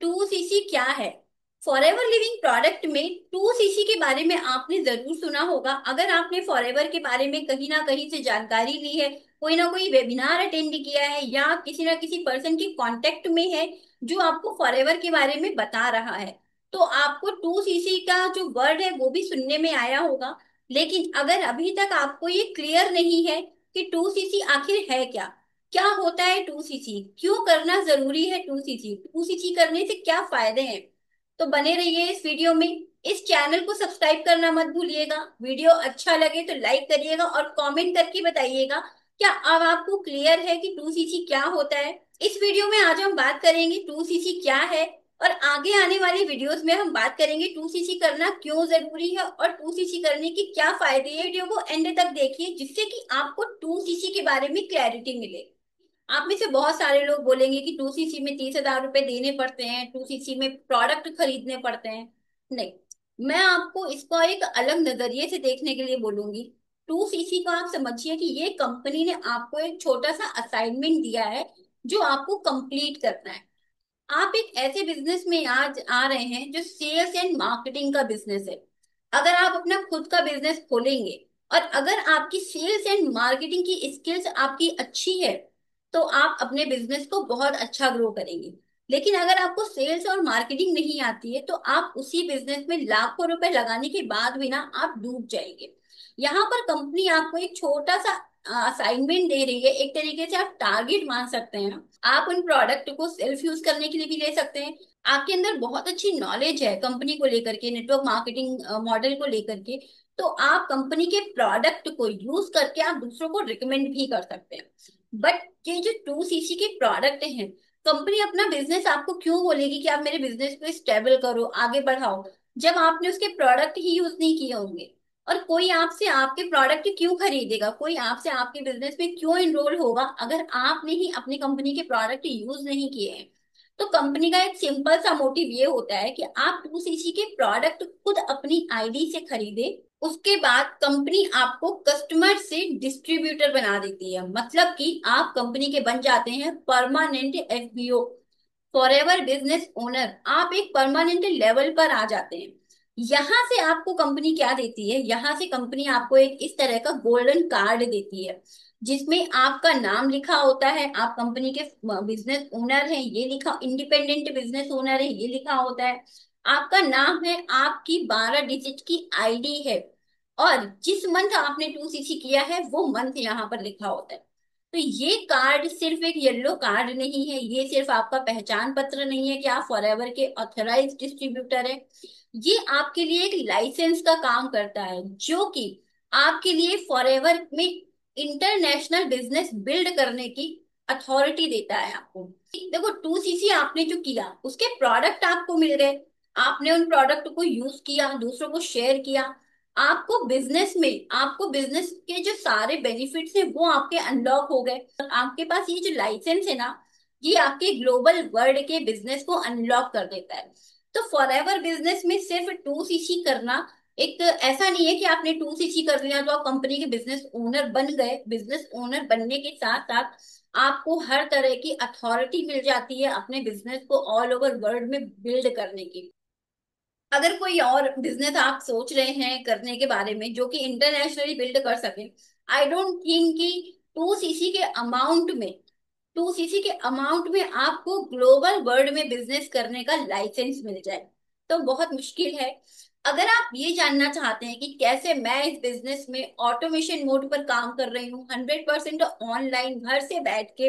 To CC क्या है? Forever living product में टू सीसी के बारे में आपने जरूर सुना होगा। अगर आपने फॉरएवर के बारे में कहीं ना कहीं से जानकारी ली है, कोई ना कोई वेबिनार अटेंड किया है, या किसी ना किसी पर्सन के कांटेक्ट में है जो आपको फॉरएवर के बारे में बता रहा है, तो आपको टू सीसी का जो वर्ड है वो भी सुनने में आया होगा। लेकिन अगर अभी तक आपको ये क्लियर नहीं है कि टू सीसी आखिर है क्या, क्या होता है टू सीसी, क्यों करना जरूरी है टू सीसी, टू सीसी करने से क्या फायदे हैं, तो बने रहिए इस वीडियो में। इस चैनल को सब्सक्राइब करना मत भूलिएगा। वीडियो अच्छा लगे तो लाइक करिएगा और कमेंट करके बताइएगा क्या अब आपको क्लियर है कि टू सीसी क्या होता है। इस वीडियो में आज हम बात करेंगे टू सीसी क्या है, और आगे आने वाली वीडियोस में हम बात करेंगे टू सीसी करना क्यों जरूरी है और टू सीसी करने के क्या फायदे हैं। वीडियो को एंड तक देखिए जिससे कि आपको टू सीसी के बारे में क्लैरिटी मिले। आप में से बहुत सारे लोग बोलेंगे कि टू सीसी में 30,000 रुपए देने पड़ते हैं, टू सीसी में प्रोडक्ट खरीदने पड़ते हैं। नहीं, मैं आपको इसको एक अलग नजरिए से देखने के लिए बोलूंगी। टू सीसी को आप समझिए कि ये कंपनी ने आपको एक छोटा सा असाइनमेंट दिया है जो आपको कंप्लीट करना है। आप एक ऐसे बिजनेस में आज आ रहे हैं जो सेल्स एंड मार्केटिंग का बिजनेस है। अगर आप अपना खुद का बिजनेस खोलेंगे और अगर आपकी सेल्स एंड मार्केटिंग की स्किल्स आपकी अच्छी है, तो आप अपने बिजनेस को बहुत अच्छा ग्रो करेंगे। लेकिन अगर आपको सेल्स और मार्केटिंग नहीं आती है तो आप उसी बिजनेस में लाखों रुपए लगाने के बाद भी ना आप डूब जाएंगे। यहाँ पर कंपनी आपको एक छोटा सा असाइनमेंट दे रही है, एक तरीके से आप टारगेट मान सकते हैं। आप उन प्रोडक्ट को सेल्फ यूज करने के लिए भी ले सकते हैं। आपके अंदर बहुत अच्छी नॉलेज है कंपनी को लेकर के, नेटवर्क मार्केटिंग मॉडल को लेकर के, तो आप कंपनी के प्रोडक्ट को यूज करके आप दूसरों को रिकमेंड भी कर सकते हैं। बट ये जो टू सीसी के प्रोडक्ट हैं, कंपनी अपना बिजनेस आपको क्यों बोलेगी कि आप मेरे बिजनेस को स्टेबल करो, आगे बढ़ाओ, जब आपने उसके प्रोडक्ट ही यूज नहीं किए होंगे। और कोई आपसे आपके प्रोडक्ट क्यों खरीदेगा, कोई आपसे आपके बिजनेस में क्यों इनरोल होगा अगर आपने ही अपनी कंपनी के प्रोडक्ट यूज नहीं किए हैं। तो कंपनी का एक सिंपल सा मोटिव ये होता है कि आप टू सीसी के प्रोडक्ट खुद अपनी आईडी से खरीदे। उसके बाद कंपनी आपको कस्टमर से डिस्ट्रीब्यूटर बना देती है, मतलब कि आप कंपनी के बन जाते हैं permanent FBO, forever business owner. आप एक परमानेंट लेवल पर आ जाते हैं। यहाँ से आपको कंपनी क्या देती है, यहाँ से कंपनी आपको एक इस तरह का गोल्डन कार्ड देती है जिसमें आपका नाम लिखा होता है, आप कंपनी के बिजनेस ओनर हैं ये लिखा, इंडिपेंडेंट बिजनेस ओनर है ये लिखा होता है, आपका नाम है, आपकी 12 डिजिट की आईडी है, और जिस मंथ आपने टू सीसी किया है वो मंथ यहाँ पर लिखा होता है। तो ये कार्ड सिर्फ एक येलो कार्ड नहीं है, ये सिर्फ आपका पहचान पत्र नहीं है कि आप फॉरएवर के ऑथराइज डिस्ट्रीब्यूटर है। ये आपके लिए एक लाइसेंस का काम करता है जो कि आपके लिए फॉरएवर में इंटरनेशनल बिजनेस बिल्ड करने की अथॉरिटी देता है आपको। देखो, टू सीसी आपने जो किया उसके प्रोडक्ट आपको मिल गए, आपने उन प्रोडक्ट को यूज किया, दूसरों को शेयर किया, आपको बिजनेस में, आपको बिजनेस के जो सारे बेनिफिट्स हैं वो आपके अनलॉक हो गए। और आपके पास ये जो लाइसेंस है ना, ये आपके ग्लोबल वर्ल्ड के बिजनेस को अनलॉक कर देता है। तो फॉरएवर बिजनेस में सिर्फ टू सीसी करना एक ऐसा नहीं है कि आपने टू सीसी कर लिया तो आप कंपनी के बिजनेस ओनर बन गए। बिजनेस ओनर बनने के साथ साथ आपको हर तरह की अथॉरिटी मिल जाती है अपने बिजनेस को ऑल ओवर वर्ल्ड में बिल्ड करने की। अगर कोई और बिजनेस आप सोच रहे हैं करने के बारे में जो कि इंटरनेशनली बिल्ड कर सके, आई डोंट थिंक कि टू सीसी के अमाउंट में, टू सीसी के अमाउंट में आपको ग्लोबल वर्ल्ड में बिजनेस करने का लाइसेंस मिल जाए, तो बहुत मुश्किल है। अगर आप ये जानना चाहते हैं कि कैसे मैं इस बिजनेस में ऑटोमेशन मोड पर काम कर रही हूँ, 100% ऑनलाइन घर से बैठ के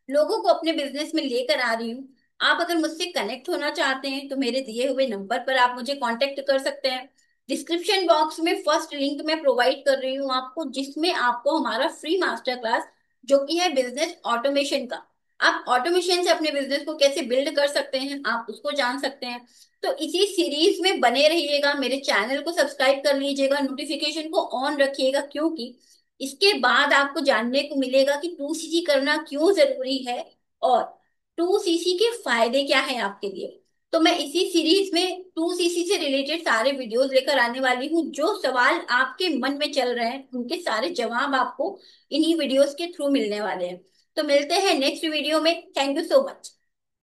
लोगों को अपने बिजनेस में लेकर आ रही हूँ, आप अगर मुझसे कनेक्ट होना चाहते हैं तो मेरे दिए हुए नंबर पर आप मुझे कांटेक्ट कर सकते हैं। डिस्क्रिप्शन बॉक्स में फर्स्ट लिंक मैं प्रोवाइड कर रही हूँ आपको, जिसमें आपको हमारा फ्री मास्टर क्लास जो कि है बिजनेस ऑटोमेशन का, आप ऑटोमेशन से अपने बिजनेस को कैसे बिल्ड कर सकते हैं आप उसको जान सकते हैं। तो इसी सीरीज में बने रहिएगा, मेरे चैनल को सब्सक्राइब कर लीजिएगा, नोटिफिकेशन को ऑन रखिएगा, क्योंकि इसके बाद आपको जानने को मिलेगा कि टू सीसी करना क्यों जरूरी है और टू सीसी के फायदे क्या है आपके लिए। तो मैं इसी सीरीज में टू सीसी से रिलेटेड सारे वीडियोस लेकर आने वाली हूँ। जो सवाल आपके मन में चल रहे हैं उनके सारे जवाब आपको इन्हीं वीडियोस के थ्रू मिलने वाले हैं। तो मिलते हैं नेक्स्ट वीडियो में। Thank you so much.